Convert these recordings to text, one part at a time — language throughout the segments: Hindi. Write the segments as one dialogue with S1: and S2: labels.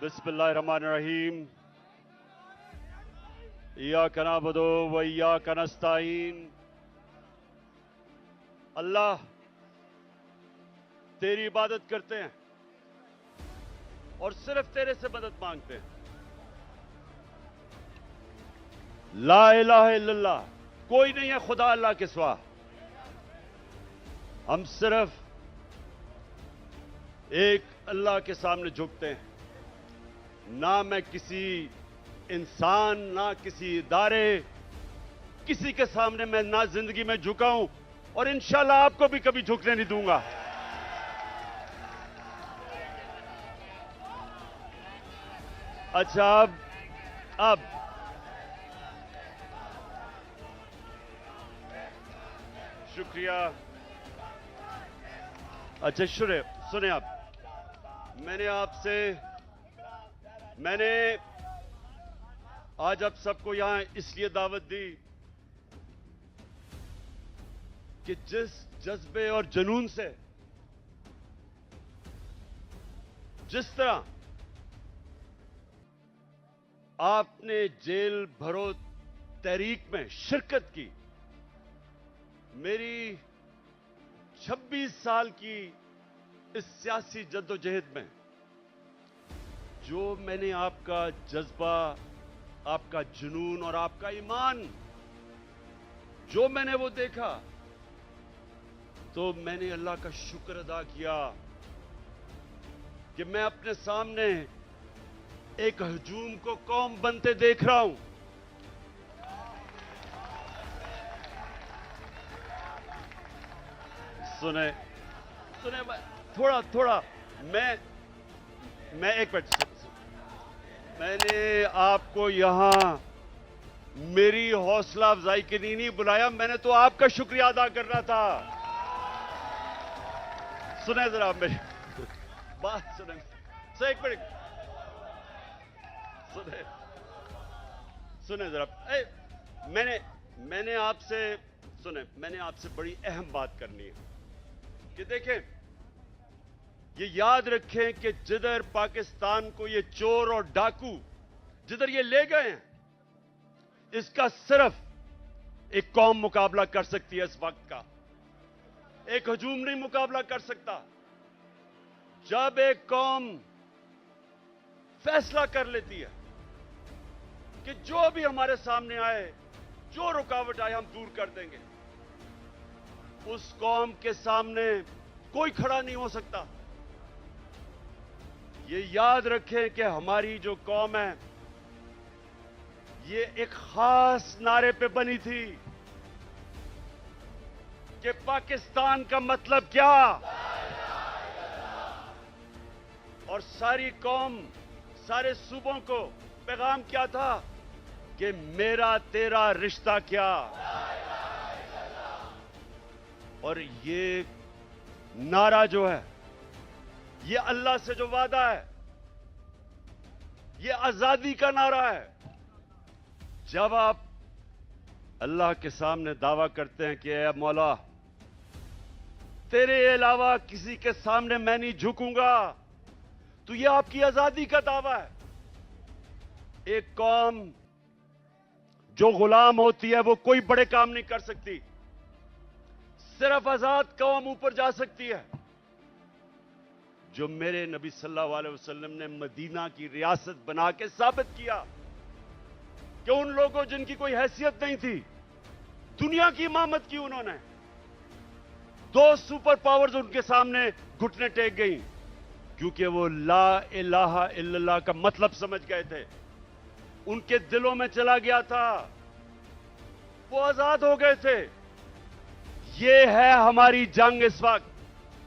S1: बिस्मिल्लाहिर्रहमानिर्रहीम। इय्याका नअबुदु व इय्याका नस्तईन। अल्लाह, तेरी इबादत करते हैं और सिर्फ तेरे से मदद मांगते हैं। ला इलाहा इल्लल्लाह, कोई नहीं है खुदा अल्लाह के सिवा। हम सिर्फ एक अल्लाह के सामने झुकते हैं। ना मैं किसी इंसान, ना किसी इदारे, किसी के सामने मैं ना जिंदगी में झुका हूं और इंशाल्लाह आपको भी कभी झुकने नहीं दूंगा। अच्छा, अब शुक्रिया। अच्छा सुने आप, मैंने आज आप सबको यहां इसलिए दावत दी कि जिस जज्बे और जुनून से, जिस तरह आपने जेल भरो तहरीक में शिरकत की, मेरी 26 साल की इस सियासी जद्दोजहद में जो मैंने आपका जज्बा, आपका जुनून और आपका ईमान जो मैंने वो देखा, तो मैंने अल्लाह का शुक्र अदा किया कि मैं अपने सामने एक हजूम को कौम बनते देख रहा हूं। सुने थोड़ा मैं एक मिनट, मैंने आपको यहां मेरी हौसला अफजाई के लिए नहीं बुलाया, मैंने तो आपका शुक्रिया अदा करना था। सुने जरा मेरी बात, सुने एक मिनट, सुने जरा। मैंने आपसे बड़ी अहम बात करनी है कि देखें, ये याद रखें कि जिधर पाकिस्तान को ये चोर और डाकू जिधर ये ले गए हैं, इसका सिर्फ एक कौम मुकाबला कर सकती है। इस वक्त का एक हजूम नहीं मुकाबला कर सकता। जब एक कौम फैसला कर लेती है कि जो भी हमारे सामने आए, जो रुकावट आए, हम दूर कर देंगे, उस कौम के सामने कोई खड़ा नहीं हो सकता। ये याद रखें कि हमारी जो कौम है, ये एक खास नारे पे बनी थी कि पाकिस्तान का मतलब क्या, और सारी कौम, सारे सूबों को पैगाम क्या था कि मेरा तेरा रिश्ता क्या। और ये नारा जो है, ये अल्लाह से जो वादा है, ये आजादी का नारा है। जब आप अल्लाह के सामने दावा करते हैं कि ऐ मौला, तेरे अलावा किसी के सामने मैं नहीं झुकूंगा, तो ये आपकी आजादी का दावा है। एक कौम जो गुलाम होती है वो कोई बड़े काम नहीं कर सकती, सिर्फ आजाद कौम ऊपर जा सकती है। जो मेरे नबी सल्लल्लाहु अलैहि वसल्लम ने मदीना की रियासत बना के साबित किया कि उन लोगों जिनकी कोई हैसियत नहीं थी, दुनिया की इमामत की उन्होंने। 2 सुपर पावर्स उनके सामने घुटने टेक गई, क्योंकि वो ला इलाहा इल्लल्लाह का मतलब समझ गए थे, उनके दिलों में चला गया था, वो आजाद हो गए थे। ये है हमारी जंग इस वक्त,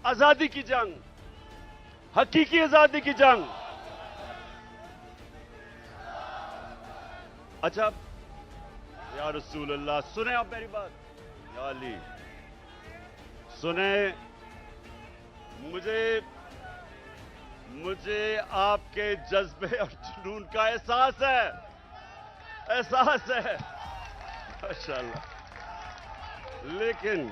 S1: आजादी की जंग, हकीकी आजादी की जंग। अच्छा या रसूल अल्लाह, सुने आप मेरी बात, या अली सुने। मुझे आपके जज्बे और जुनून का एहसास है माशाअल्लाह। लेकिन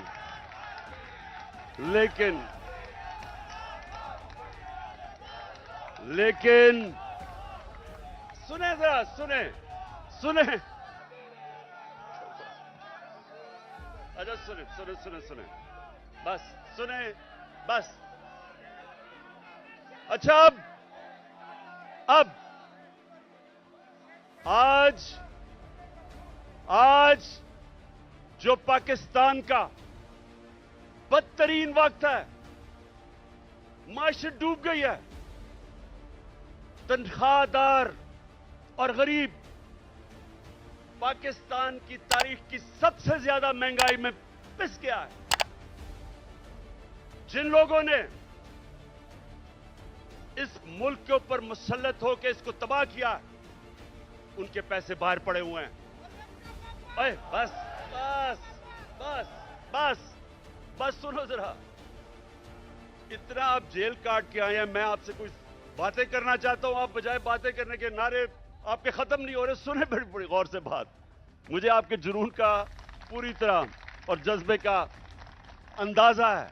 S1: सुने जरा, सुने सुने, अच्छा सुने सुने सुने सुने, बस सुने, बस। अच्छा अब आज जो पाकिस्तान का बदतरीन वक्त है, माशरत डूब गई है, तनख्वाहदार और गरीब पाकिस्तान की तारीख की सबसे ज्यादा महंगाई में पिस गया है। जिन लोगों ने इस मुल्क के ऊपर मुसल्लत होकर इसको तबाह किया, उनके पैसे बाहर पड़े हुए हैं। अरे बस बस बस बस बस, सुनो जरा, इतना आप जेल काट के आए हैं, मैं आपसे कुछ बातें करना चाहता हूं, आप बजाय बातें करने के नारे आपके खत्म नहीं हो रहे। सुने बड़ी गौर से बात, मुझे आपके जुनून का पूरी तरह और जज्बे का अंदाजा है,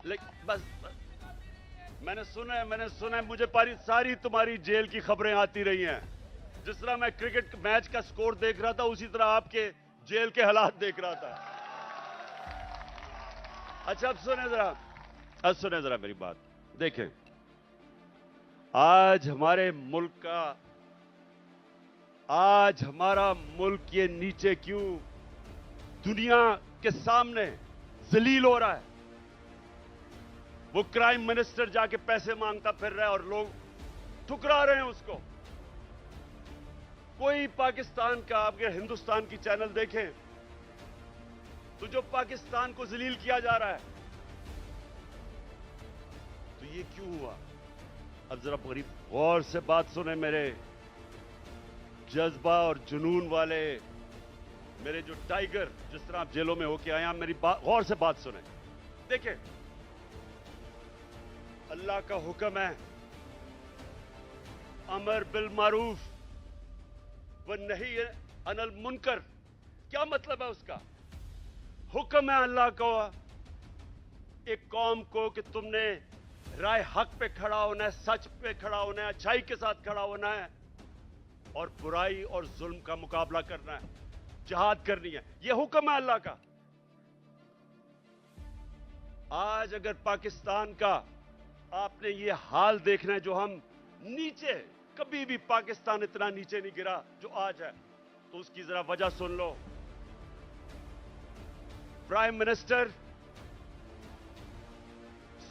S1: लेकिन बस मैंने सुना है, मुझे सारी तुम्हारी जेल की खबरें आती रही हैं। जिस तरह मैं क्रिकेट मैच का स्कोर देख रहा था, उसी तरह आपके जेल के हालात देख रहा था। अच्छा अब सुने जरा मेरी बात। देखें, आज हमारा मुल्क ये नीचे क्यों दुनिया के सामने जलील हो रहा है? वो क्राइम मिनिस्टर जाके पैसे मांगता फिर रहा है और लोग ठुकरा रहे हैं उसको। कोई पाकिस्तान का, आपके हिंदुस्तान की चैनल देखें तो जो पाकिस्तान को जलील किया जा रहा है, तो ये क्यों हुआ? अब जरा बड़ी गौर से बात सुने, मेरे जज्बा और जुनून वाले, मेरे जो टाइगर, जिस तरह आप जेलों में होके आए हैं, मेरी गौर से बात सुने। देखें, अल्लाह का हुक्म है, अमर बिल मारूफ व नही अनिल मुनकर। क्या मतलब है उसका? हुक्म है अल्लाह का एक कौम को कि तुमने राय हक पे खड़ा होना है, सच पे खड़ा होना है, अच्छाई के साथ खड़ा होना है और बुराई और जुल्म का मुकाबला करना है, जिहाद करनी है। यह हुक्म है अल्लाह का। आज अगर पाकिस्तान का आपने ये हाल देखना है, जो हम नीचे, कभी भी पाकिस्तान इतना नीचे नहीं गिरा जो आज है, तो उसकी जरा वजह सुन लो। प्राइम मिनिस्टर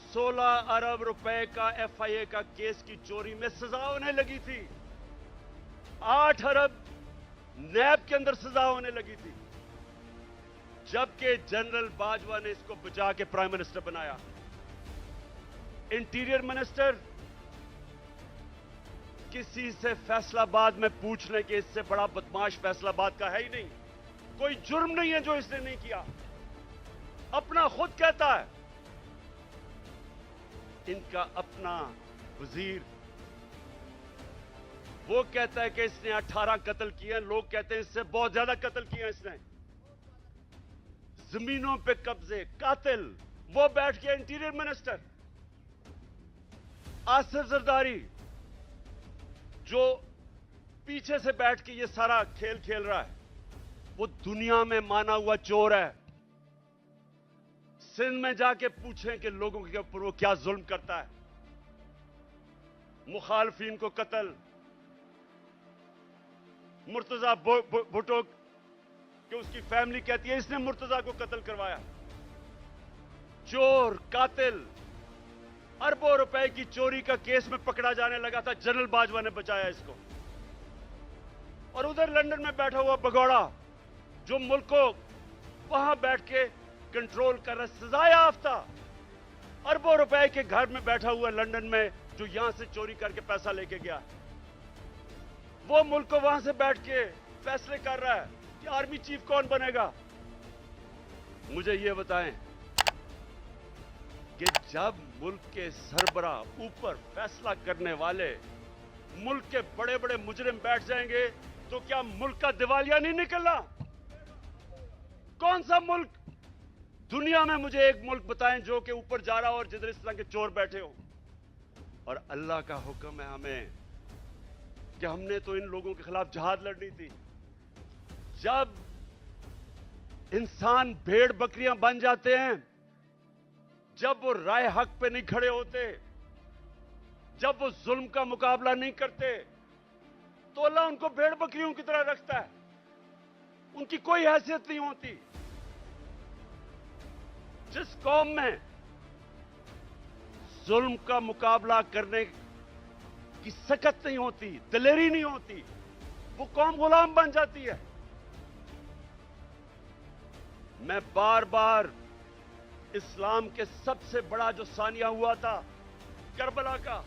S1: 16 अरब रुपए का एफआईए का केस की चोरी में सजा होने लगी थी। 8 अरब नैब के अंदर सजा होने लगी थी, जबकि जनरल बाजवा ने इसको बचा के प्राइम मिनिस्टर बनाया। इंटीरियर मिनिस्टर किसी से फैसलाबाद में पूछ लें कि इससे बड़ा बदमाश फैसलाबाद का है ही नहीं। कोई जुर्म नहीं है जो इसने नहीं किया, अपना खुद कहता है। इनका अपना वजीर वो कहता है कि इसने 18 कत्ल किए हैं, लोग कहते हैं इससे बहुत ज्यादा कत्ल किए हैं इसने। जमीनों पे कब्जे, कातिल, वो बैठ गया इंटीरियर मिनिस्टर। आसिफ जरदारी जो पीछे से बैठ के ये सारा खेल खेल रहा है, वो दुनिया में माना हुआ चोर है। सिंध में जाके पूछें कि लोगों के ऊपर वो क्या जुल्म करता है। मुखालफिन को कत्ल, मुर्तजा भुट्टो कि उसकी फैमिली कहती है इसने मुर्तजा को कत्ल करवाया। चोर, कातिल, अरबों रुपए की चोरी का केस में पकड़ा जाने लगा था, जनरल बाजवा ने बचाया इसको। और उधर लंदन में बैठा हुआ भगौड़ा जो मुल्क को वहां बैठ के कंट्रोल कर रहा, सजा याफ्ता, अरबों रुपए के घर में बैठा हुआ लंदन में, जो यहां से चोरी करके पैसा लेके गया, वो मुल्क को वहां से बैठ के फैसले कर रहा है कि आर्मी चीफ कौन बनेगा। मुझे यह बताएं कि जब मुल्क के सरबरा ऊपर फैसला करने वाले मुल्क के बड़े बड़े मुजरिम बैठ जाएंगे, तो क्या मुल्क का दिवालिया नहीं निकलना? कौन सा मुल्क दुनिया में, मुझे एक मुल्क बताएं जो कि ऊपर जा रहा हो और जिधर इस तरह के चोर बैठे हो। और अल्लाह का हुक्म है हमें कि हमने तो इन लोगों के खिलाफ जहाद लड़नी थी। जब इंसान भेड़ बकरियां बन जाते हैं, जब वो राय हक पे नहीं खड़े होते, जब वो जुल्म का मुकाबला नहीं करते, तो अल्लाह उनको भेड़ बकरियों की तरह रखता है। उनकी कोई हैसियत नहीं होती। जिस कौम में जुल्म का मुकाबला करने की सकत नहीं होती, दिलेरी नहीं होती, वो कौम गुलाम बन जाती है। मैं बार बार इस्लाम के सबसे बड़ा जो सानिया हुआ था करबला का,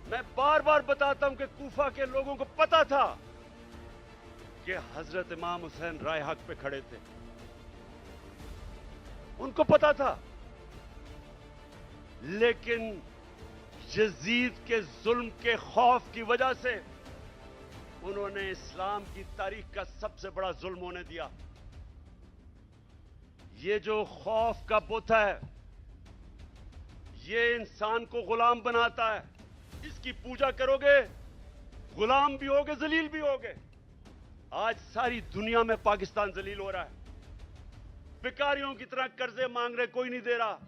S1: मैं बार बार बताता हूं कि कूफा के लोगों को पता था कि हजरत इमाम हुसैन राय हक पे खड़े थे। उनको पता था, लेकिन यजीद के जुल्म के खौफ की वजह से उन्होंने इस्लाम की तारीख का सबसे बड़ा जुल्म होने दिया। ये जो खौफ का बुत है, ये इंसान को गुलाम बनाता है। इसकी पूजा करोगे, गुलाम भी होगे, जलील भी होगे। आज सारी दुनिया में पाकिस्तान जलील हो रहा है। भिखारियों की तरह कर्जे मांग रहे, कोई नहीं दे रहा,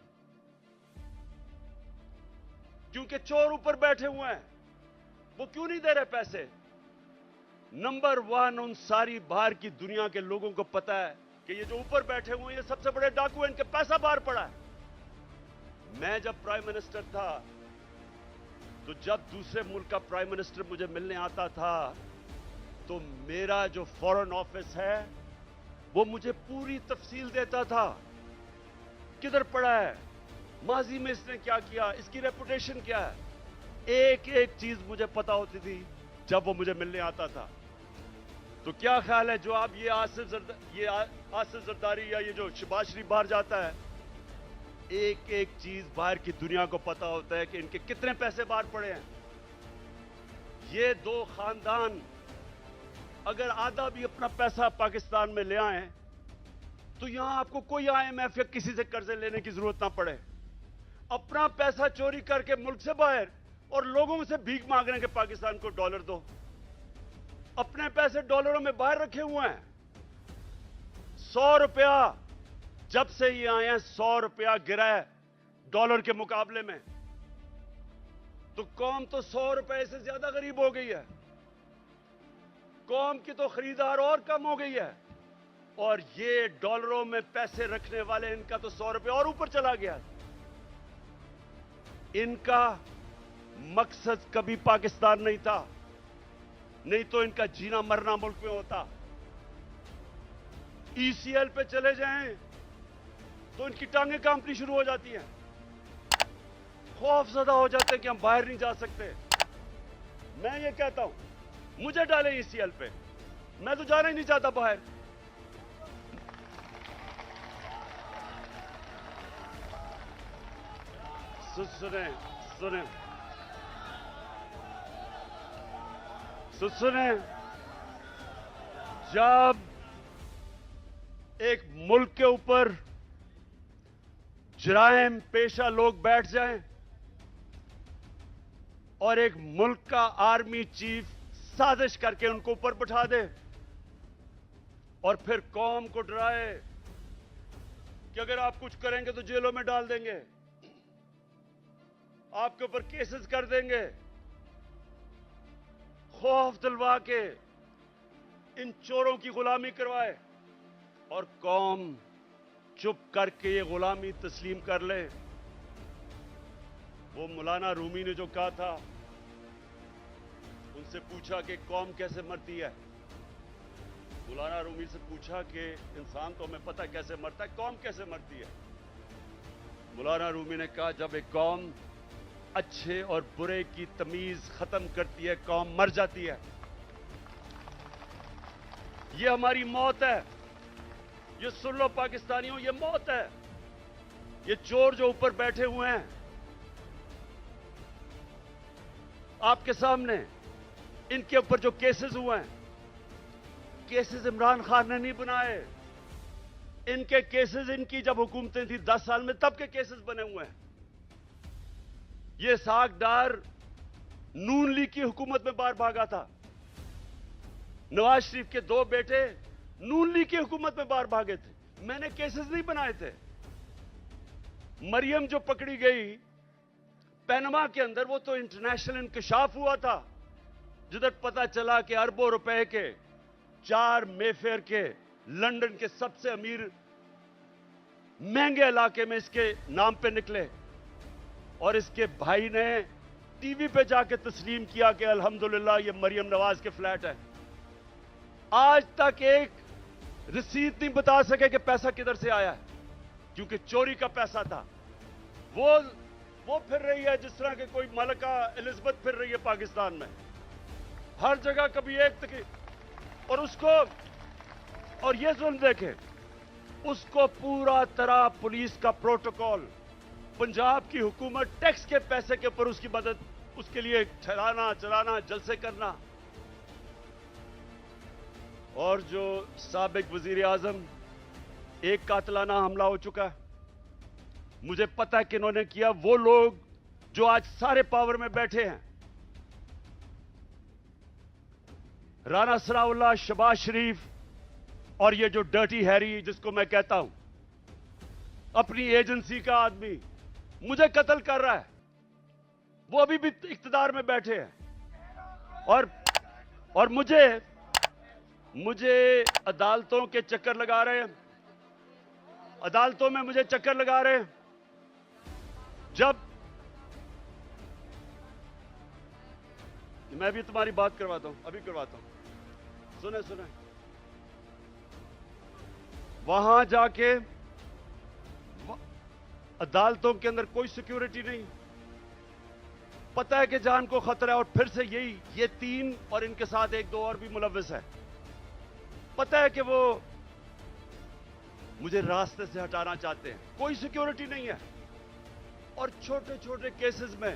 S1: क्योंकि चोर ऊपर बैठे हुए हैं। वो क्यों नहीं दे रहे पैसे? नंबर वन, उन सारी बाहर की दुनिया के लोगों को पता है कि ये जो ऊपर बैठे हुए हैं, ये सबसे बड़े डाकू हैं, इनके पैसा बाहर पड़ा है। मैं जब प्राइम मिनिस्टर था, तो जब दूसरे मुल्क का प्राइम मिनिस्टर मुझे मिलने आता था, तो मेरा जो फॉरेन ऑफिस है वो मुझे पूरी तफसील देता था। किधर पड़ा है, माजी में इसने क्या किया, इसकी रेपुटेशन क्या है, एक एक चीज मुझे पता होती थी जब वो मुझे मिलने आता था। तो क्या ख्याल है, जो आप ये आसिफ जरदारी या ये जो शहबाज शरीफ बाहर जाता है, एक एक चीज बाहर की दुनिया को पता होता है कि इनके कितने पैसे बाहर पड़े हैं। ये दो खानदान अगर आधा भी अपना पैसा पाकिस्तान में ले आए, तो यहां आपको कोई IMF या किसी से कर्जे लेने की जरूरत ना पड़े। अपना पैसा चोरी करके मुल्क से बाहर और लोगों से भीख मांग रहे हैं कि पाकिस्तान को डॉलर दो। अपने पैसे डॉलरों में बाहर रखे हुए हैं। 100 रुपया जब से ये आए हैं, 100 रुपया गिरा है डॉलर के मुकाबले में। तो कौम तो 100 रुपए से ज्यादा गरीब हो गई है। कौम की तो खरीदार और कम हो गई है, और ये डॉलरों में पैसे रखने वाले, इनका तो 100 रुपये और ऊपर चला गया। इनका मकसद कभी पाकिस्तान नहीं था, नहीं तो इनका जीना मरना मुल्क में होता। ECL पे चले जाएं तो इनकी टांगें कांपनी शुरू हो जाती हैं, खौफजदा हो जाते हैं कि हम बाहर नहीं जा सकते। मैं ये कहता हूं, मुझे डालें ECL पे, मैं तो जाना ही नहीं चाहता बाहर। सुने जब एक मुल्क के ऊपर जराइम पेशा लोग बैठ जाएं और एक मुल्क का आर्मी चीफ साजिश करके उनको ऊपर बैठा दे और फिर कौम को डराए कि अगर आप कुछ करेंगे तो जेलों में डाल देंगे, आपके ऊपर केसेस कर देंगे, खौफ दिलवा के इन चोरों की गुलामी करवाए, और कौम चुप करके ये गुलामी तस्लीम कर ले। वो मौलाना रूमी ने जो कहा था, उनसे पूछा कि कौम कैसे मरती है। मौलाना रूमी से पूछा कि इंसान तो हमें पता कैसे मरता है, कौम कैसे मरती है। मौलाना रूमी ने कहा, जब एक कौम अच्छे और बुरे की तमीज खत्म करती है, कौम मर जाती है। ये हमारी मौत है, ये सुन लो पाकिस्तानियों, ये मौत है। ये चोर जो ऊपर बैठे हुए हैं आपके सामने, इनके ऊपर जो केसेस हुए हैं, केसेस इमरान खान ने नहीं बनाए। इनके केसेस, इनकी जब हुकूमतें थी 10 साल में, तब के केसेस बने हुए हैं। ये सागदार नून लीग की हुकूमत में बाहर भागा था। नवाज शरीफ के 2 बेटे नून लीग की हुकूमत में बाहर भागे थे। मैंने केसेस नहीं बनाए थे। मरियम जो पकड़ी गई पैनमा के अंदर, वो तो इंटरनेशनल इंकशाफ हुआ था, जिधर पता चला कि अरबों रुपए के 4 मेफेयर के लंदन के सबसे अमीर महंगे इलाके में इसके नाम पे निकले, और इसके भाई ने टीवी पे जाके तस्लीम किया कि अल्हम्दुलिल्लाह ये मरियम नवाज के फ्लैट है। आज तक एक रसीद नहीं बता सके कि पैसा किधर से आया है, क्योंकि चोरी का पैसा था। वो फिर रही है जिस तरह के कोई मलका एलिजाबेथ फिर रही है पाकिस्तान में, हर जगह कभी एक तक। और ये जुल्म देखें, उसको पूरा तरह पुलिस का प्रोटोकॉल, पंजाब की हुकूमत टैक्स के पैसे के ऊपर उसकी मदद, उसके लिए ठहराना चलाना जलसे करना। और जो साबिक वजीर आजम, एक कातलाना हमला हो चुका है, मुझे पता है कि इन्होंने किया। वो लोग जो आज सारे पावर में बैठे हैं, राना सनाउल्लाह, शहबाज शरीफ, और ये जो डर्टी हैरी जिसको मैं कहता हूं, अपनी एजेंसी का आदमी मुझे कत्ल कर रहा है। वो अभी भी इख्तिदार में बैठे हैं और मुझे अदालतों के चक्कर लगा रहे हैं, अदालतों में मुझे चक्कर लगा रहे हैं। जब मैं भी तुम्हारी बात करवाता हूं, अभी करवाता हूं, सुने। वहां जाके अदालतों के अंदर कोई सिक्योरिटी नहीं, पता है कि जान को खतरा है। और फिर से ये 3 और इनके साथ 1-2 और भी मुलव्विस है, पता है कि वो मुझे रास्ते से हटाना चाहते हैं, कोई सिक्योरिटी नहीं है। और छोटे छोटे केसेस में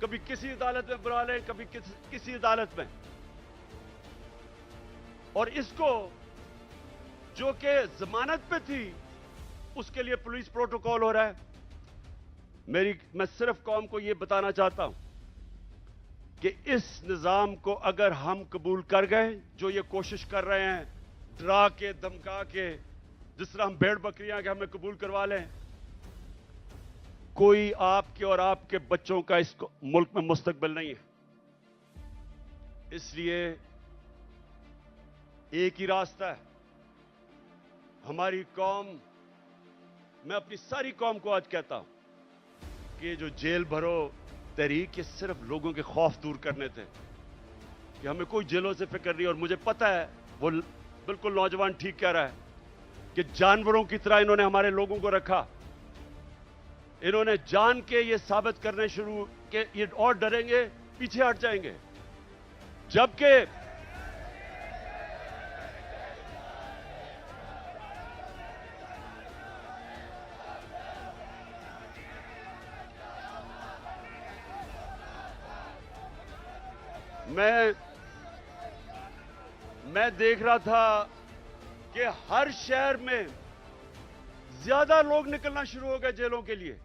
S1: कभी किसी अदालत में बुला लें, कभी किसी अदालत में। और इसको जो कि जमानत पे थी, उसके लिए पुलिस प्रोटोकॉल हो रहा है। मैं सिर्फ कौम को यह बताना चाहता हूं कि इस निजाम को अगर हम कबूल कर गए, जो ये कोशिश कर रहे हैं डरा के धमका के, जिस तरह हम भेड़ बकरियां के हमें कबूल करवा लें, कोई आपके और आपके बच्चों का इस मुल्क में मुस्तकबिल नहीं है। इसलिए एक ही रास्ता है। हमारी कौम, मैं अपनी सारी कौम को आज कहता हूं कि जो जेल भरो तहरीक, ये सिर्फ लोगों के खौफ दूर करने थे, कि हमें कोई जेलों से फिक्र नहीं। और मुझे पता है, वो बिल्कुल नौजवान ठीक कह रहा है कि जानवरों की तरह इन्होंने हमारे लोगों को रखा। इन्होंने जान के ये साबित करने शुरू कि ये और डरेंगे, पीछे हट जाएंगे। जबकि मैं देख रहा था कि हर शहर में ज्यादा लोग निकलना शुरू हो गए जेलों के लिए।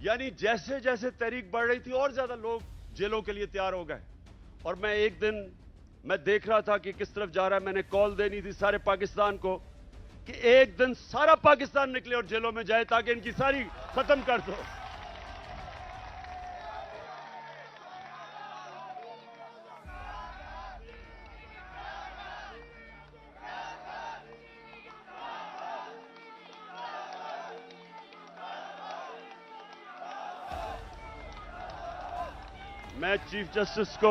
S1: यानी जैसे जैसे तहरीक बढ़ रही थी, और ज्यादा लोग जेलों के लिए तैयार हो गए। और मैं एक दिन देख रहा था कि किस तरफ जा रहा है। मैंने कॉल देनी थी सारे पाकिस्तान को कि एक दिन सारा पाकिस्तान निकले और जेलों में जाए, ताकि इनकी सारी खत्म कर दो। मैं चीफ जस्टिस को,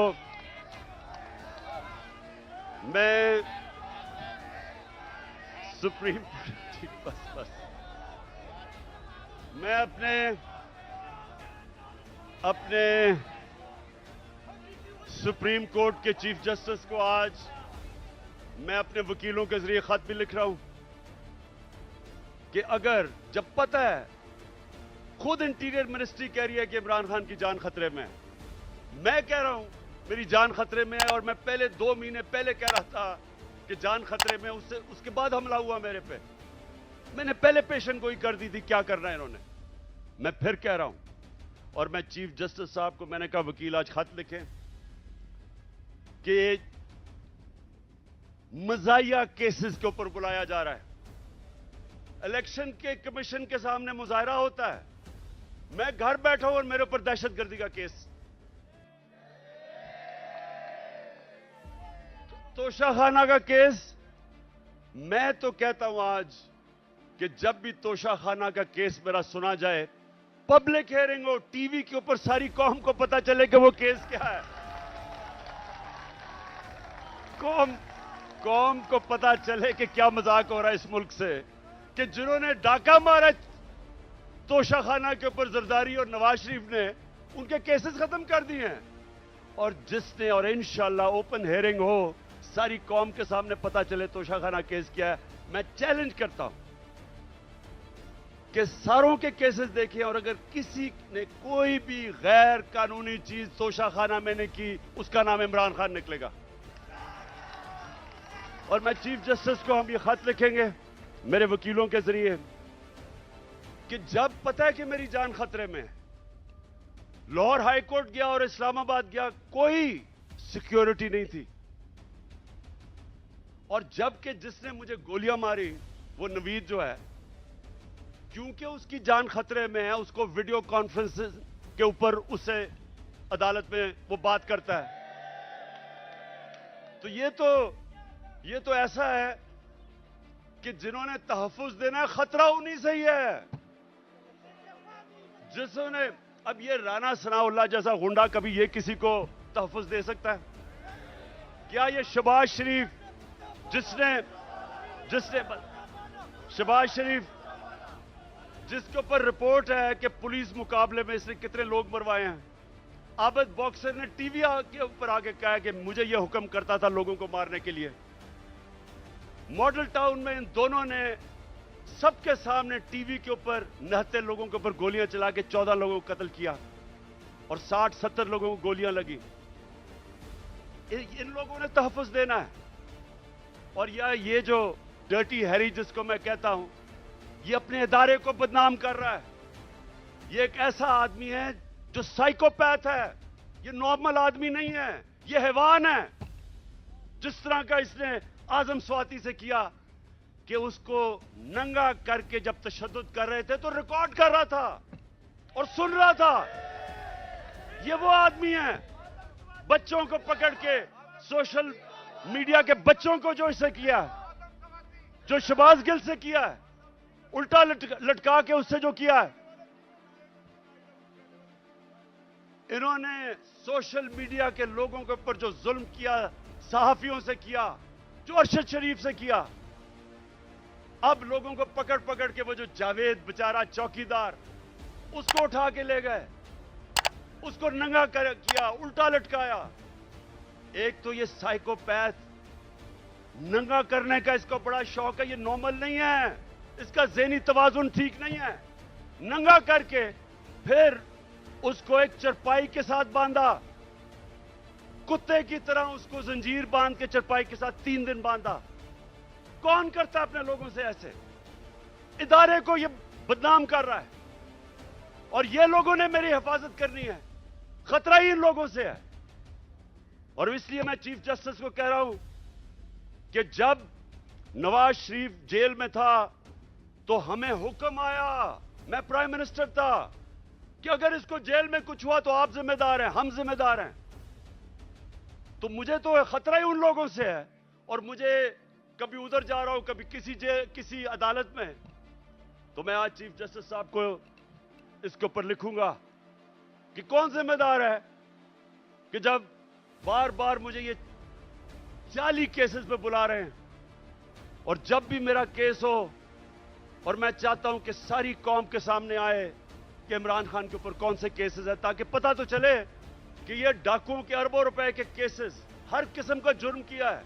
S1: मैं सुप्रीम बस मैं अपने सुप्रीम कोर्ट के चीफ जस्टिस को आज मैं अपने वकीलों के जरिए खत भी लिख रहा हूं कि अगर, जब पता है, खुद इंटीरियर मिनिस्ट्री कह रही है कि इमरान खान की जान खतरे में है, मैं कह रहा हूं मेरी जान खतरे में है, और मैं पहले 2 महीने पहले कह रहा था कि जान खतरे में, उसके बाद हमला हुआ मेरे पे। मैंने पहले पेशन गोई कर दी थी क्या करना है इन्होंने। मैं फिर कह रहा हूं, और मैं चीफ जस्टिस साहब को मैंने कहा वकील आज खत लिखें कि मजाहिया केसेस के ऊपर बुलाया जा रहा है। इलेक्शन के कमीशन के सामने मुजाहरा होता है, मैं घर बैठा हूं और मेरे ऊपर दहशतगर्दी का केस। तोशाखाना का केस, मैं तो कहता हूं आज कि जब भी तोशाखाना का केस मेरा सुना जाए, पब्लिक हियरिंग हो, टीवी के ऊपर सारी कौम को पता चले कि वो केस क्या है। कौम को पता चले कि क्या मजाक हो रहा है इस मुल्क से, कि जिन्होंने डाका मारा तोशाखाना के ऊपर जरदारी और नवाज शरीफ ने, उनके केसेस खत्म कर दिए हैं। और जिसने, और इंशाल्लाह ओपन हियरिंग हो, सारी कौम के सामने पता चले तोशाखाना केस क्या है। मैं चैलेंज करता हूं कि सारों के केसेस देखिए, और अगर किसी ने कोई भी गैर कानूनी चीज तोशाखाना में ने की, उसका नाम इमरान खान निकलेगा। और मैं चीफ जस्टिस को हम ये खत लिखेंगे मेरे वकीलों के जरिए कि जब पता है कि मेरी जान खतरे में है, लाहौर हाई कोर्ट गया और इस्लामाबाद गया, कोई सिक्योरिटी नहीं थी। और जबकि जिसने मुझे गोलियां मारी वो नवीद जो है, क्योंकि उसकी जान खतरे में है, उसको वीडियो कॉन्फ्रेंस के ऊपर उससे अदालत में वो बात करता है। तो ये तो ऐसा है कि जिन्होंने तहफ्फुज देना है, खतरा उन्हीं से ही है। जिन्होंने, अब ये राना सनाउल्लाह जैसा गुंडा कभी ये किसी को तहफ्फुज दे सकता है क्या? ये शहबाज शरीफ जिसने शहबाज शरीफ जिसके ऊपर रिपोर्ट है कि पुलिस मुकाबले में इसने कितने लोग मरवाए हैं, आबिद बॉक्सर ने टीवी के ऊपर आके कहा कि मुझे यह हुक्म करता था लोगों को मारने के लिए। मॉडल टाउन में इन दोनों ने सबके सामने टीवी के ऊपर नहते लोगों के ऊपर गोलियां चला के 14 लोगों को कत्ल किया और 60-70 लोगों को गोलियां लगी। इन लोगों ने तहफ्फुज देना है। और ये जो डर्टी हैरी जिसको मैं कहता हूं, ये अपने इदारे को बदनाम कर रहा है। ये एक ऐसा आदमी है जो साइकोपैथ है, ये नॉर्मल आदमी नहीं है, ये हैवान है। जिस तरह का इसने आजम स्वाति से किया कि उसको नंगा करके जब तशद्दुद कर रहे थे तो रिकॉर्ड कर रहा था और सुन रहा था। ये वो आदमी है, बच्चों को पकड़ के, सोशल मीडिया के बच्चों को जो इसे किया, जो शहबाज गिल से किया है, उल्टा लटका के उससे जो किया है। इन्होंने सोशल मीडिया के लोगों के ऊपर जो जुल्म किया, सहाफियों से किया, जो अरशद शरीफ से किया, अब लोगों को पकड़ पकड़ के वो जो जावेद बेचारा चौकीदार, उसको उठा के ले गए, उसको नंगा किया, उल्टा लटकाया। एक तो ये साइकोपैथ, नंगा करने का इसको बड़ा शौक है, ये नॉर्मल नहीं है, इसका ज़हनी तवाजुन ठीक नहीं है। नंगा करके फिर उसको एक चरपाई के साथ बांधा, कुत्ते की तरह उसको जंजीर बांध के चरपाई के साथ 3 दिन बांधा। कौन करता अपने लोगों से ऐसे? इदारे को ये बदनाम कर रहा है और ये लोगों ने मेरी हिफाजत करनी है। खतरा ही इन लोगों से है। और इसलिए मैं चीफ जस्टिस को कह रहा हूं कि जब नवाज शरीफ जेल में था तो हमें हुक्म आया, मैं प्राइम मिनिस्टर था, कि अगर इसको जेल में कुछ हुआ तो आप जिम्मेदार हैं, हम जिम्मेदार हैं। तो मुझे तो खतरा ही उन लोगों से है। और मुझे कभी उधर जा रहा हूं, कभी किसी अदालत में, तो मैं आज चीफ जस्टिस साहब को इसके ऊपर लिखूंगा कि कौन जिम्मेदार है कि जब बार बार मुझे ये 40 केसेस पे बुला रहे हैं। और जब भी मेरा केस हो, और मैं चाहता हूं कि सारी कौम के सामने आए कि इमरान खान के ऊपर कौन से केसेस हैं, ताकि पता तो चले कि ये डाकुओं के अरबों रुपए के केसेस, हर किस्म का जुर्म किया है,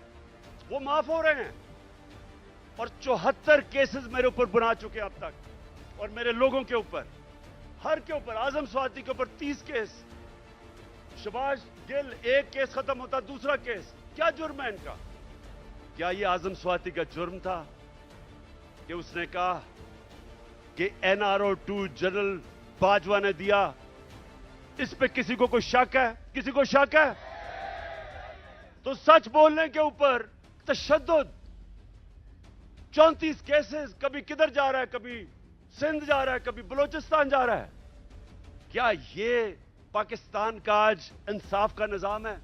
S1: वो माफ हो रहे हैं। और 74 केसेस मेरे ऊपर बना चुके हैं अब तक, और मेरे लोगों के ऊपर, हर के ऊपर, आजम स्वाति के ऊपर 30 केस, शहबाज गिल एक केस खत्म होता, दूसरा केस। क्या जुर्म है इनका? क्या ये आजम स्वाति का जुर्म था कि उसने कहा कि NRO 2 जनरल बाजवा ने दिया इस पे किसी को कोई शक है? किसी को शक है? तो सच बोलने के ऊपर तशद्दुद, 34 केसेस, कभी किधर जा रहा है, कभी सिंध जा रहा है, कभी बलूचिस्तान जा रहा है। क्या ये पाकिस्तान का आज इंसाफ का निजाम है?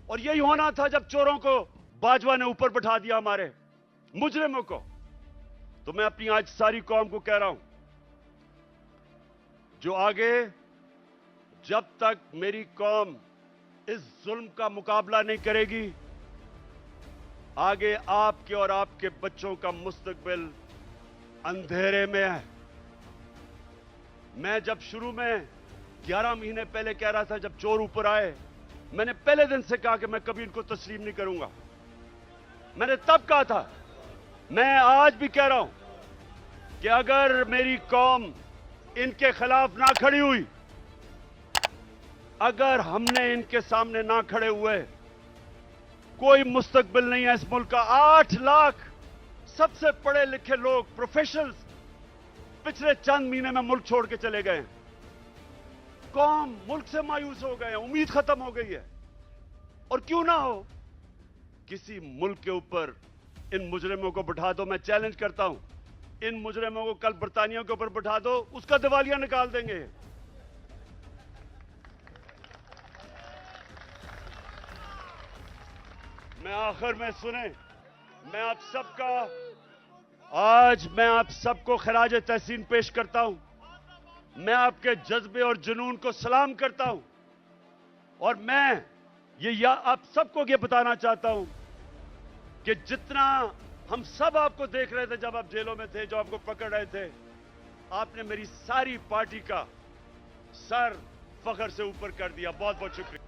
S1: और यही होना था जब चोरों को बाजवा ने ऊपर बैठा दिया, हमारे मुजरिमों को। तो मैं अपनी आज सारी कौम को कह रहा हूं, जो आगे जब तक मेरी कौम इस जुल्म का मुकाबला नहीं करेगी, आगे आपके और आपके बच्चों का मुस्तकबिल अंधेरे में है। मैं जब शुरू में 11 महीने पहले कह रहा था, जब चोर ऊपर आए, मैंने पहले दिन से कहा कि मैं कभी इनको तस्लीम नहीं करूंगा। मैंने तब कहा था, मैं आज भी कह रहा हूं कि अगर मेरी कौम इनके खिलाफ ना खड़ी हुई, अगर हमने इनके सामने ना खड़े हुए, कोई मुस्तकबिल नहीं है इस मुल्क का। 8 लाख सबसे पढ़े लिखे लोग, प्रोफेशनल्स, पिछले चंद महीने में मुल्क छोड़ के चले गए। कौम मुल्क से मायूस हो गए, उम्मीद खत्म हो गई है। और क्यों ना हो, किसी मुल्क के ऊपर इन मुजरिमों को बिठा दो। मैं चैलेंज करता हूं, इन मुजरिमों को कल बरतानिया के ऊपर बिठा दो, उसका दिवालिया निकाल देंगे। मैं आखिर में सुने, मैं आप सबको खराज तहसीन पेश करता हूं। मैं आपके जज्बे और जुनून को सलाम करता हूं। और मैं आप सबको ये बताना चाहता हूं कि जितना हम सब आपको देख रहे थे जब आप जेलों में थे, जो आपको पकड़ रहे थे, आपने मेरी सारी पार्टी का सर फख्र से ऊपर कर दिया। बहुत बहुत शुक्रिया।